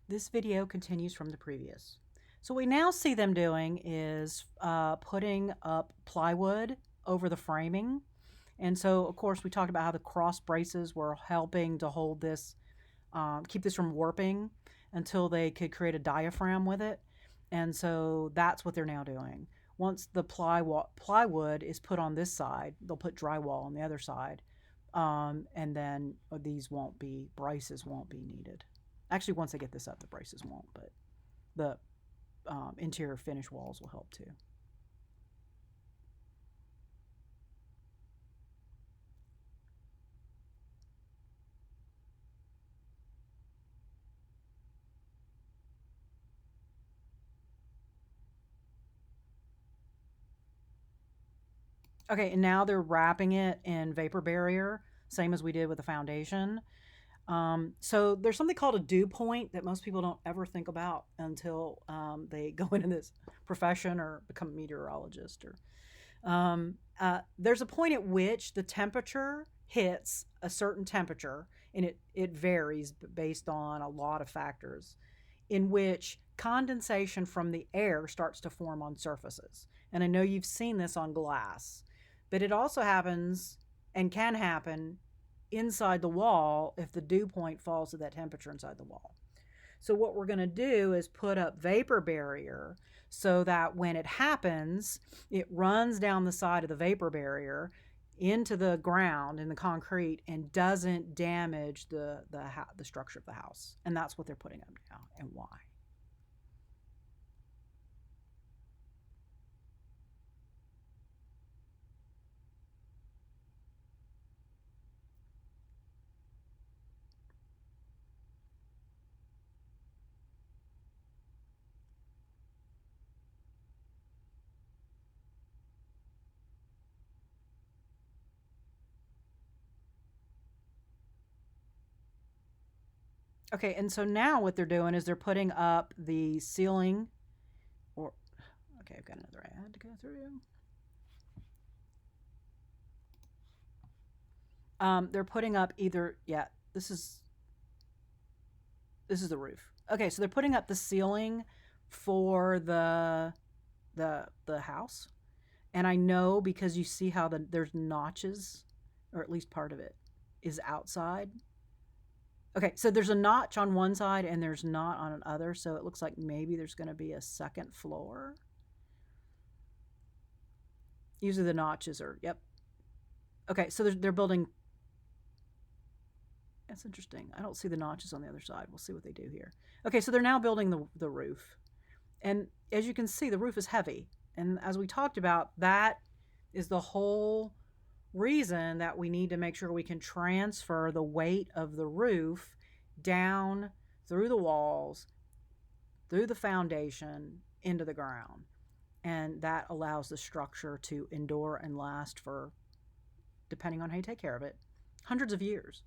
This video continues from the previous. So what we now see them doing is putting up plywood over the framing. And so, of course, we talked about how the cross braces were helping to hold this, keep this from warping until they could create a diaphragm with it. And so that's what they're now doing. Once the plywood is put on this side, they'll put drywall on the other side. And then these braces won't be needed. Actually, once they get this up, the braces won't, but the interior finish walls will help too. Okay, and now they're wrapping it in vapor barrier, same as we did with the foundation. So there's something called a dew point that most people don't ever think about until they go into this profession or become a meteorologist. There's a point at which the temperature hits a certain temperature, and it varies based on a lot of factors, in which condensation from the air starts to form on surfaces. And I know you've seen this on glass, but it also happens and can happen inside the wall if the dew point falls to that temperature inside the wall. So what we're going to do is put up vapor barrier so that when it happens, it runs down the side of the vapor barrier into the ground in the concrete and doesn't damage the structure of the house. And that's what they're putting up now and why. Okay, and so now what they're doing is they're putting up the ceiling, or, okay, I've got another ad to go through. They're putting up either, yeah, this is the roof. Okay, so they're putting up the ceiling for the house. And I know because you see how there's notches, or at least part of it is outside. Okay, so there's a notch on one side and there's not on another, so it looks like maybe there's going to be a second floor. Usually the notches are, yep. Okay, so they're building. That's interesting. I don't see the notches on the other side. We'll see what they do here. Okay, so they're now building the roof. And as you can see, the roof is heavy. And as we talked about, that is the whole reason that we need to make sure we can transfer the weight of the roof down through the walls, through the foundation, into the ground. And that allows the structure to endure and last for, depending on how you take care of it, hundreds of years.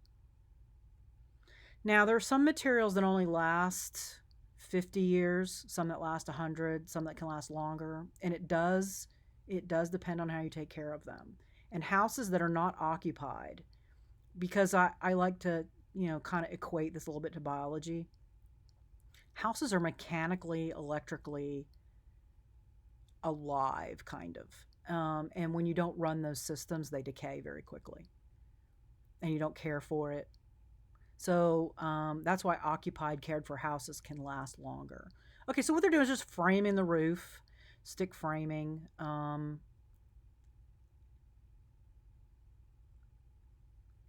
Now, there are some materials that only last 50 years, some that last 100, some that can last longer, and it does depend on how you take care of them. And houses that are not occupied, because I like to, kind of equate this a little bit to biology. Houses are mechanically, electrically alive, kind of. And when you don't run those systems, they decay very quickly. And you don't care for it. So that's why occupied, cared for houses can last longer. Okay, so what they're doing is just framing the roof, stick framing.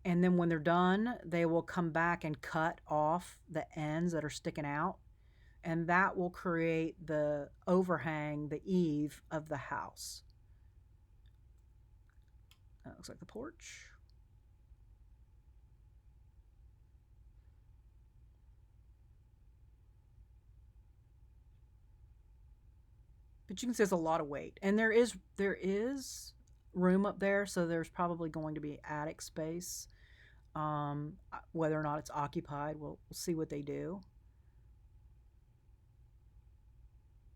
And then when they're done, they will come back and cut off the ends that are sticking out. And that will create the overhang, the eave of the house. That looks like the porch. But you can see there's a lot of weight. And there is room up there, so there's probably going to be attic space. Whether or not it's occupied, we'll see what they do.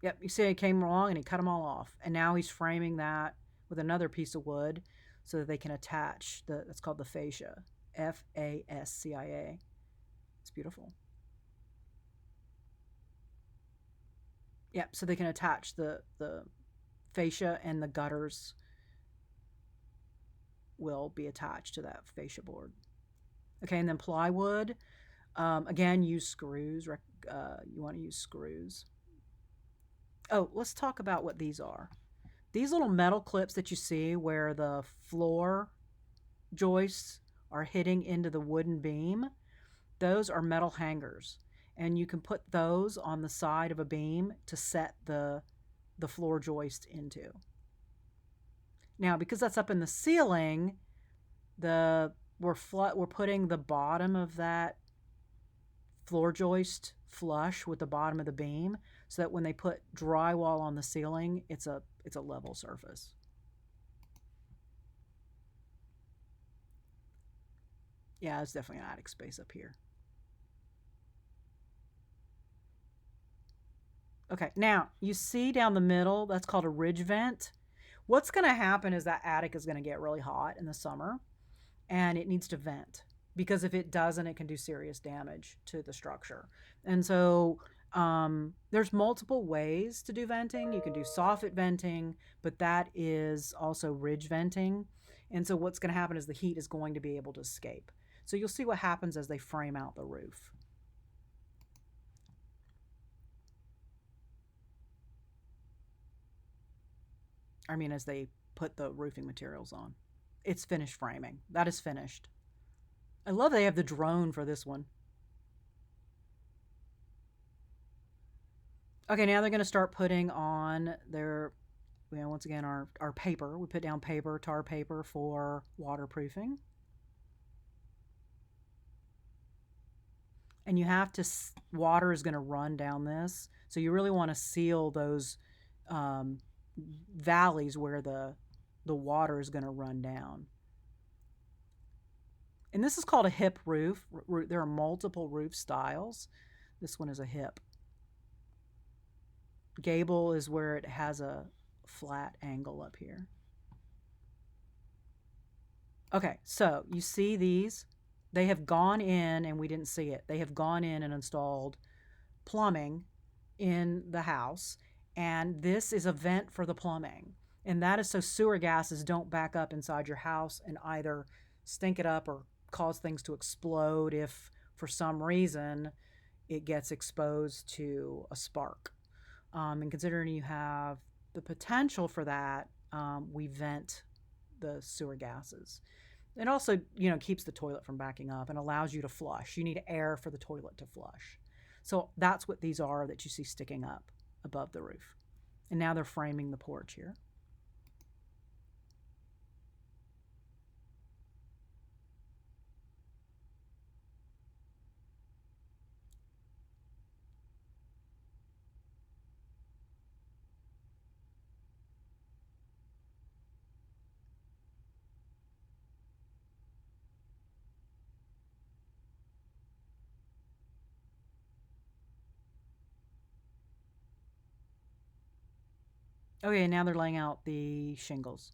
Yep, you see it came along and he cut them all off. And now he's framing that with another piece of wood so that they can attach that's called the fascia. Fascia. It's beautiful. Yep, so they can attach the fascia, and the gutters will be attached to that fascia board. Okay, and then plywood. Again, use screws. You want to use screws. Oh, let's talk about what these are. These little metal clips that you see where the floor joists are hitting into the wooden beam, those are metal hangers. And you can put those on the side of a beam to set the floor joist into. Now, because that's up in the ceiling, we're putting the bottom of that floor joist flush with the bottom of the beam, so that when they put drywall on the ceiling, it's a level surface. Yeah, it's definitely an attic space up here. Okay, now you see down the middle, that's called a ridge vent. What's going to happen is that attic is going to get really hot in the summer, and it needs to vent, because if it doesn't, it can do serious damage to the structure. And so there's multiple ways to do venting. You can do soffit venting, but that is also ridge venting. And so what's going to happen is the heat is going to be able to escape. So you'll see what happens as they frame out the roof. I mean, as they put the roofing materials on. It's finished framing. That is finished. I love they have the drone for this one. Okay, now they're going to start putting on their, once again, our paper. We put down paper, tar paper for waterproofing. And you have to, water is going to run down this. So you really want to seal those valleys where the water is going to run down. And this is called a hip roof. There are multiple roof styles. This one is a hip. Gable is where it has a flat angle up here. Okay, so you see these? They have gone in, and we didn't see it. They have gone in and installed plumbing in the house, and this is a vent for the plumbing. And that is so sewer gases don't back up inside your house and either stink it up or cause things to explode if for some reason it gets exposed to a spark. And considering you have the potential for that, we vent the sewer gases. It also, keeps the toilet from backing up and allows you to flush. You need air for the toilet to flush. So that's what these are that you see sticking up above the roof. And now they're framing the porch here. Okay, now they're laying out the shingles.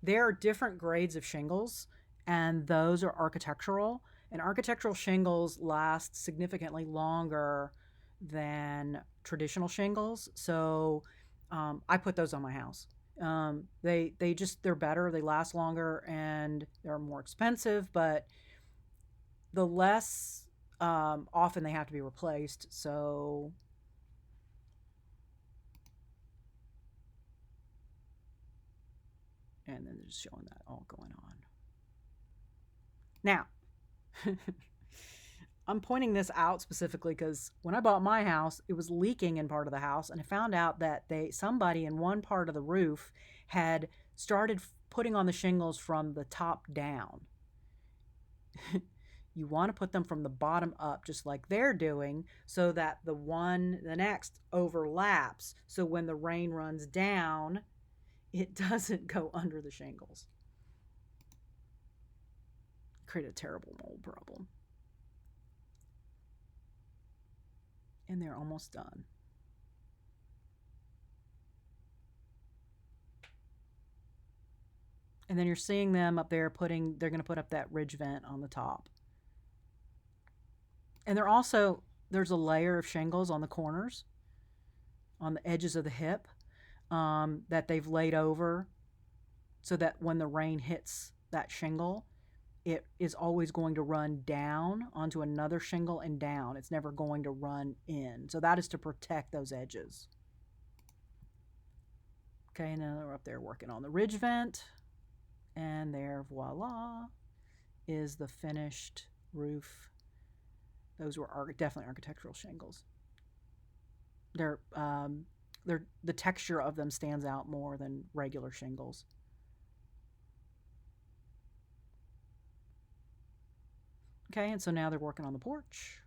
There are different grades of shingles, and those are architectural. And architectural shingles last significantly longer than traditional shingles. So I put those on my house. They're better. They last longer, and they're more expensive, but the less often they have to be replaced. So and then they're just showing that all going on. Now, I'm pointing this out specifically because when I bought my house, it was leaking in part of the house, and I found out that somebody in one part of the roof had started putting on the shingles from the top down. You want to put them from the bottom up, just like they're doing, so that the next overlaps. So when the rain runs down, it doesn't go under the shingles. Create a terrible mold problem. And they're almost done. And then you're seeing them up there they're going to put up that ridge vent on the top. And they're also, there's a layer of shingles on the corners, on the edges of the hip, that they've laid over so that when the rain hits that shingle, it is always going to run down onto another shingle and down. It's never going to run in. So that is to protect those edges. Okay, and then we're up there working on the ridge vent. And there, voila, is the finished roof. Those were definitely architectural shingles. They're the texture of them stands out more than regular shingles. Okay, and so now they're working on the porch.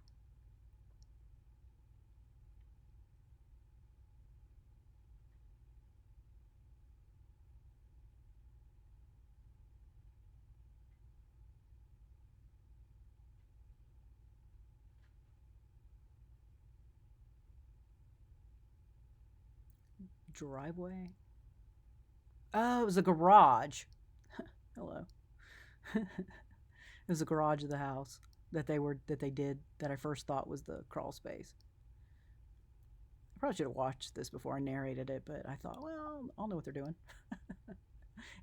Driveway. Oh, it was a garage. Hello. It was a garage of the house that they did that I first thought was the crawl space. I probably should have watched this before I narrated it, but I thought, well, I'll know what they're doing.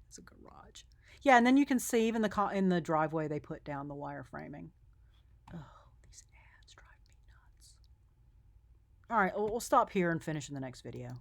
It's a garage. Yeah, and then you can see even in the driveway they put down the wire framing. Oh, these ads drive me nuts. All right, we'll stop here and finish in the next video.